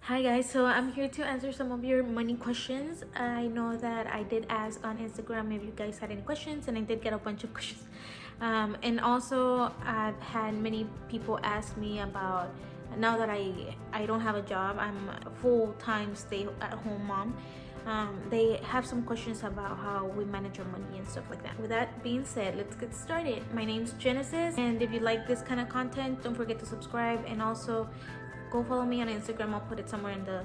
Hi guys, so I'm here to answer some of your money questions. I know that I did ask on Instagram if you guys had any questions, and I did get a bunch of questions. And also I've had many people ask me about, now that I don't have a job, I'm a full-time stay-at-home mom. They have some questions about how we manage our money and stuff like that. With that being said, let's get started. My name's Genesis, and if you like this kind of content, don't forget to subscribe, and also go follow me on Instagram. I'll put it somewhere in the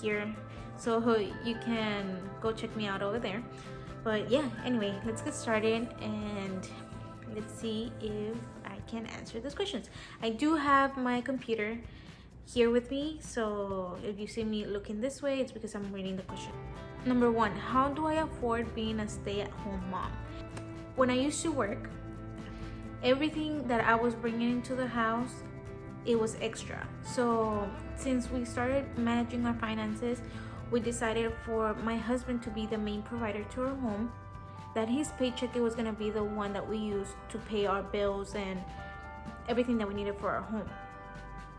here, so you can go check me out over there. But yeah, anyway, let's get started and let's see if I can answer these questions. I do have my computer here with me, so if you see me looking this way, it's because I'm reading the question. Number one, how do I afford being a stay-at-home mom? When I used to work, everything that I was bringing into the house, it was extra. So since we started managing our finances, we decided for my husband to be the main provider to our home, that his paycheck, it was going to be the one that we used to pay our bills and everything that we needed for our home.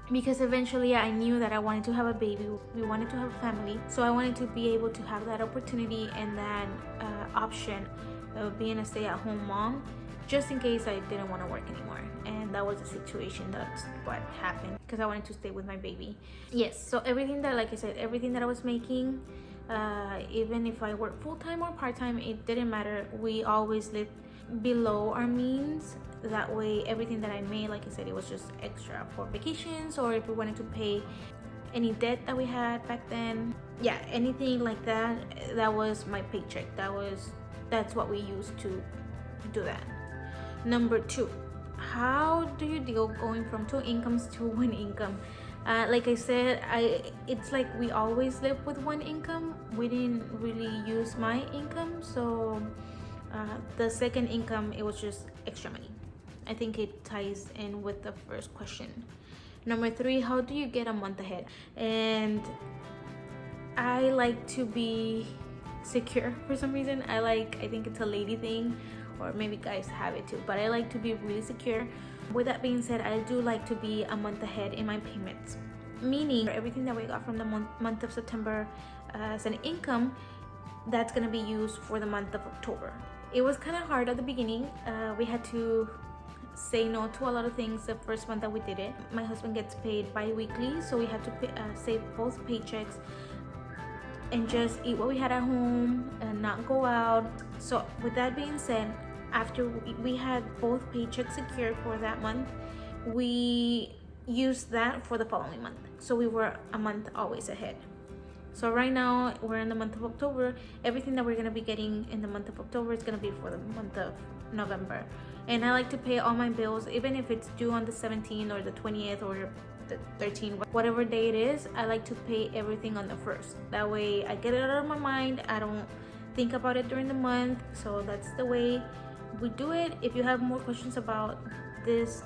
Because eventually I knew that I wanted to have a baby, we wanted to have a family, so I wanted to be able to have that opportunity and that option of being a stay-at-home mom, just in case I didn't want to work anymore. And that was the situation. That's what happened, because I wanted to stay with my baby. Yes, so everything that, like I said, everything that I was making, even if I worked full-time or part-time, it didn't matter. We always lived below our means. That way everything that I made, like I said, it was just extra for vacations, or if we wanted to pay any debt that we had back then, yeah, anything like that, that was my paycheck. That's what we used to do that. Number two, how do you deal going from two incomes to one income? Like I said, it's like we always lived with one income. We didn't really use my income, so the second income, it was just extra money. I think it ties in with the first question. Number three, how do you get a month ahead? And I like to be secure for some reason. I think it's a lady thing, or maybe guys have it too, but I like to be really secure. With that being said, I do like to be a month ahead in my payments, meaning everything that we got from the month of September as an income, that's gonna be used for the month of October. It was kind of hard at the beginning. We had to say no to a lot of things the first month that we did it. My husband gets paid bi-weekly, so we had to save both paychecks and just eat what we had at home and not go out. So with that being said, after we had both paychecks secured for that month, we used that for the following month, so we were a month always ahead. So right now we're in the month of October. Everything that we're going to be getting in the month of October is going to be for the month of November. And I like to pay all my bills, even if it's due on the 17th or the 20th or the 13th, whatever day it is. I like to pay everything on the 1st. That way I get it out of my mind. I don't think about it during the month. So that's the way we do it. If you have more questions about this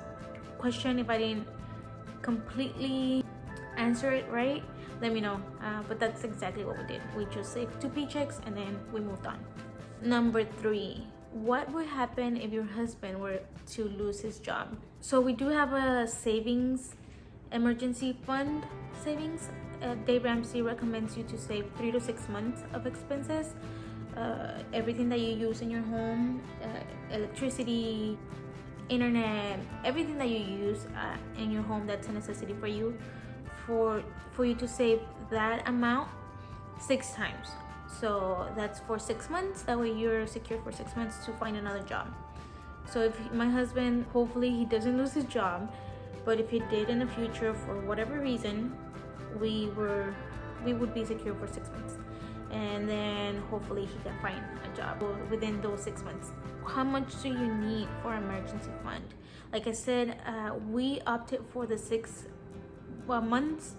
question, if I didn't completely answer it right, let me know. But that's exactly what we did. We just saved two paychecks and then we moved on. Number three, what would happen if your husband were to lose his job? So we do have a savings, emergency fund savings. Dave Ramsey recommends you to save 3 to 6 months of expenses. Everything that you use in your home, electricity, internet, everything that you use in your home that's a necessity for you, for you to save that amount 6 times. So that's for 6 months. That way you're secure for 6 months to find another job. So if my husband, hopefully he doesn't lose his job, but if he did in the future for whatever reason, we would be secure for 6 months, and then hopefully he can find a job within those 6 months. How much do you need for emergency fund? Like I said, we opted for the 6 months,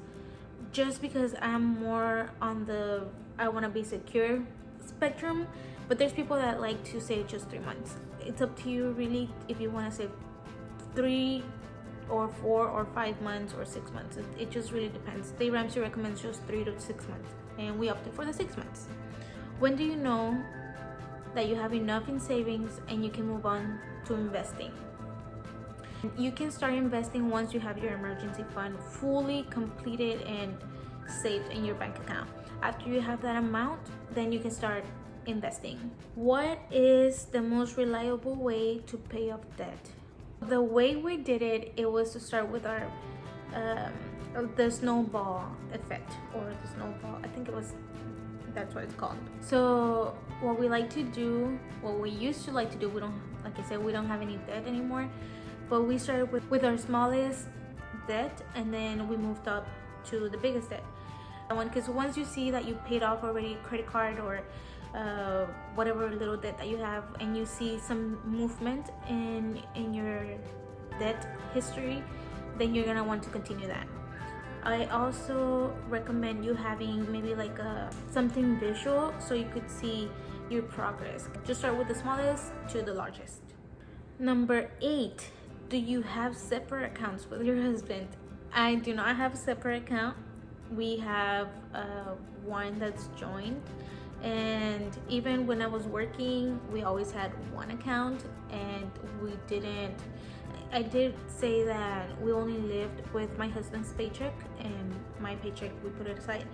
just because I'm more on the I want to be secure spectrum, but there's people that like to save just 3 months. It's up to you really, if you want to save 3 or 4 or 5 months or 6 months. It just really depends. Dave Ramsey recommends just 3 to 6 months, and we opted for the 6 months. When do you know that you have enough in savings and you can move on to investing? You can start investing once you have your emergency fund fully completed and saved in your bank account. After you have that amount, then you can start investing. What is the most reliable way to pay off debt? The way we did it, it was to start with our the snowball effect, or the snowball, I think that's what it's called. So what we used to like to do, we don't, like I said, we don't have any debt anymore, but we started with our smallest debt, and then we moved up to the biggest debt. Because once you see that you paid off already credit card or whatever little debt that you have, and you see some movement in your debt history, then you're gonna want to continue that. I also recommend you having maybe like something visual so you could see your progress. Just start with the smallest to the largest. Number 8, do you have separate accounts with your husband? I do not have a separate account. We have one that's joined, and even when I was working, we always had one account, and I did say that we only lived with my husband's paycheck, and my paycheck we put it aside,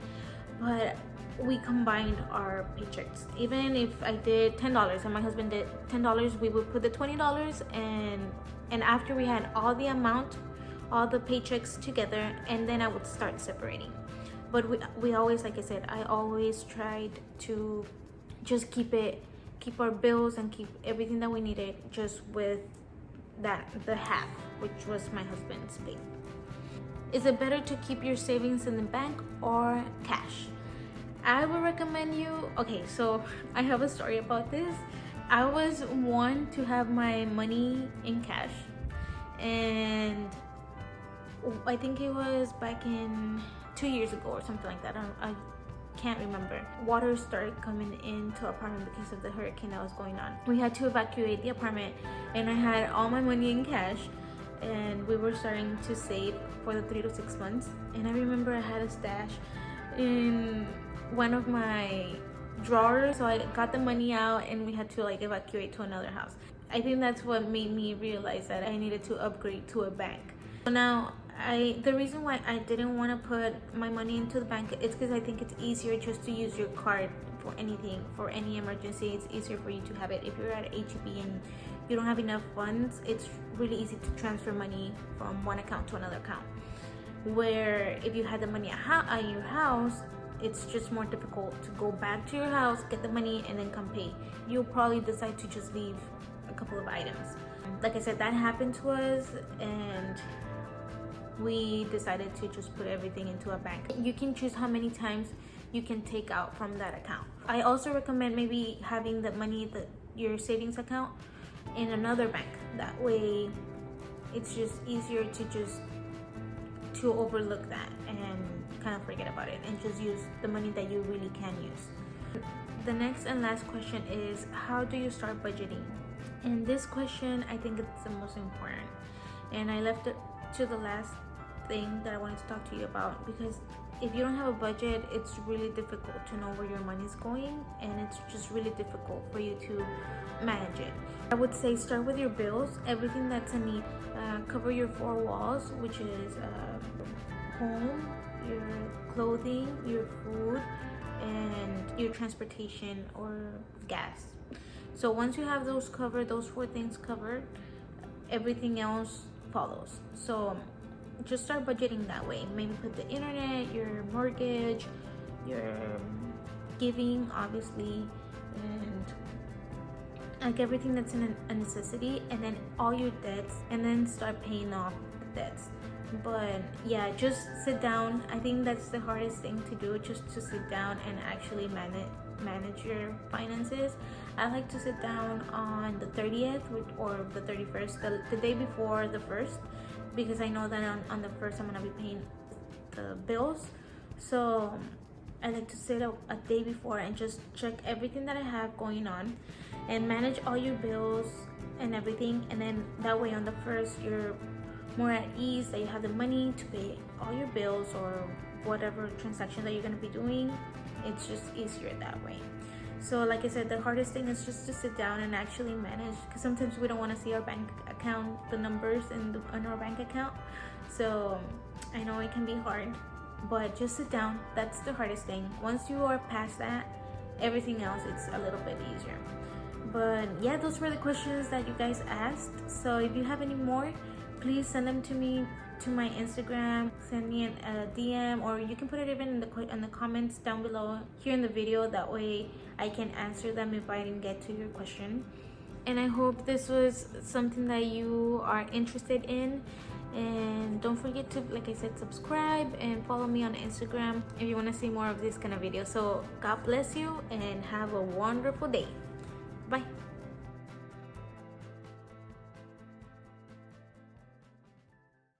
but we combined our paychecks. Even if I did $10 and my husband did $10, we would put the $20, and after we had all the amount, all the paychecks together, and then I would start separating. But we always, like I said, I always tried to just keep our bills and keep everything that we needed just with the half, which was my husband's pay. Is it better to keep your savings in the bank or cash? I would recommend you, okay, so I have a story about this. I was one to have my money in cash, and I think it was back in 2 years ago or something like that. I can't remember. Water started coming into our apartment because of the hurricane that was going on. We had to evacuate the apartment, and I had all my money in cash, and we were starting to save for the 3 to 6 months. And I remember I had a stash in one of my drawers, so I got the money out, and we had to like evacuate to another house. I think that's what made me realize that I needed to upgrade to a bank. So now the reason why I didn't want to put my money into the bank is because I think it's easier just to use your card for anything, for any emergency. It's easier for you to have it. If you're at HEB and you don't have enough funds, it's really easy to transfer money from one account to another account. Where if you had the money at your house, it's just more difficult to go back to your house, get the money, and then come pay. You'll probably decide to just leave a couple of items. Like I said, that happened to us, and we decided to just put everything into a bank. You can choose how many times you can take out from that account. I also recommend maybe having the money, your savings account, in another bank. That way it's just easier to overlook that and kind of forget about it and just use the money that you really can use. The next and last question is, how do you start budgeting? And this question, I think it's the most important, and I left it to the last thing that I wanted to talk to you about, because if you don't have a budget, it's really difficult to know where your money is going, and it's just really difficult for you to manage it. I would say start with your bills, everything that's a need. Cover your 4 walls, which is home, your clothing, your food, and your transportation or gas. So once you have those covered, those 4 things covered, everything else follows. So just start budgeting that way. Maybe put the internet, your mortgage, your giving, obviously, and like everything that's a necessity, and then all your debts, and then start paying off the debts. But yeah, just sit down. I think that's the hardest thing to do, just to sit down and actually manage your finances. I like to sit down on the 30th or the 31st, the day before the 1st, because I know that on the 1st I'm gonna be paying the bills. So I like to sit a day before and just check everything that I have going on and manage all your bills and everything, and then that way on the 1st you're more at ease, that you have the money to pay all your bills or whatever transaction that you're going to be doing. It's just easier that way. So like I said, the hardest thing is just to sit down and actually manage, because sometimes we don't want to see our bank account, the numbers in our bank account. So I know it can be hard, but just sit down. That's the hardest thing. Once you are past that, everything else it's a little bit easier. But yeah, those were the questions that you guys asked. So if you have any more, please send them to me, to my Instagram. Send me a DM, or you can put it even in the comments down below here in the video. That way I can answer them if I didn't get to your question. And I hope this was something that you are interested in. And don't forget to, like I said, subscribe and follow me on Instagram if you want to see more of this kind of video. So God bless you and have a wonderful day. Bye.